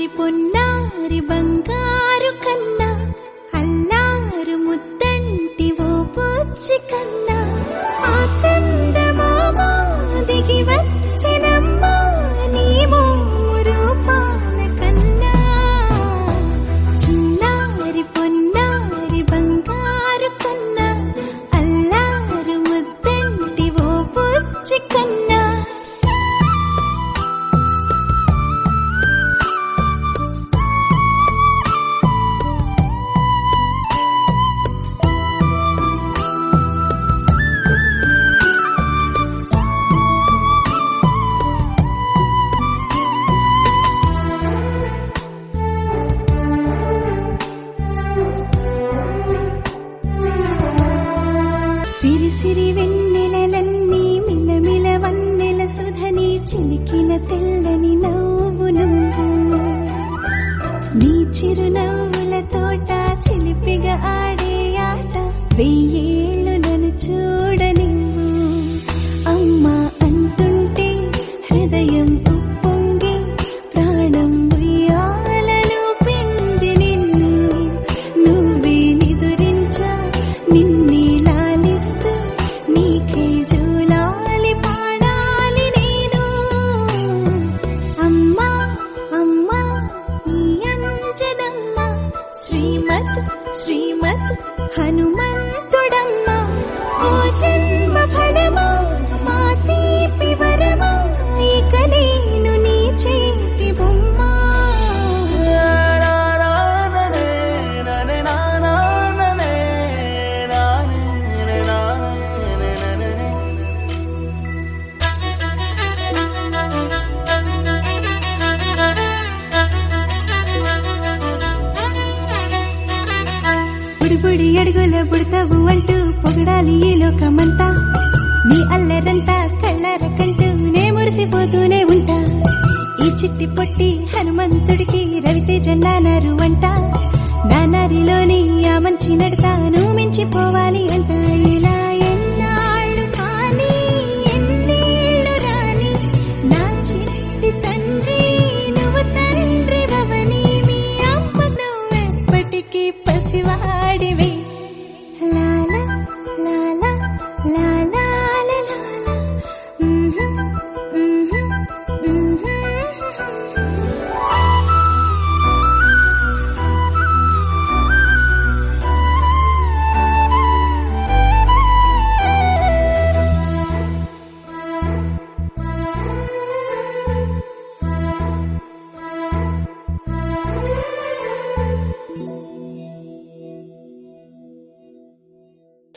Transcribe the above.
చిన్నారి పొన్నారి బంగారు కన్నా అల్లారు ముద్దంటి ఓ పూచి కన్నా ఆ చందమామ దిగి వచ్చినమ్మా నీ రూపాన కన్నా చిన్నారి పొన్నారి బంగారు కన్నా అల్లారు ముద్దంటి ఓ పూచి కన్నా సిరి సిరి వెన్నెలలన్నీ మిలమిల వన్నెల సుధని చిలికిన తెల్లని నవ్వు నువ్వు నీ చిరునవ్వుల తోట చిలిపిగా ఆడే ఆట వెయ్యేళ్ళు నన్ను చూడనివ్వు అమ్మా అంటుంటే హృదయం ఉప్పొంగి ప్రాణం ఉయ్యాలలో పిండి నిన్ను నువ్వే నిదురించా నిన్నే లాలిస్తూ నీకే జూలాలి పాడాలి నేను అమ్మా అమ్మా ఈ అంజనమ్మ శ్రీమత్ శ్రీమత్ హనుమంతుడమ్మ ఓ జన్మ ఫలమా మా తీపి వరమా ఇక నేను నీ చేతి బొమ్మ బుడిబుడి అడుగుల బుడతావు అంటూ పొగడాలి ఈ లోకమంతా నీ అల్లరంతా కళ్ళరకంటూ నే మురిసిపోతూనే ఉంటా ఈ చిట్టి పొట్టి హనుమంతుడికి రవితేజ నానారు అంట నానారిలోని ఆ మంచి నడతాను మించిపోవాలి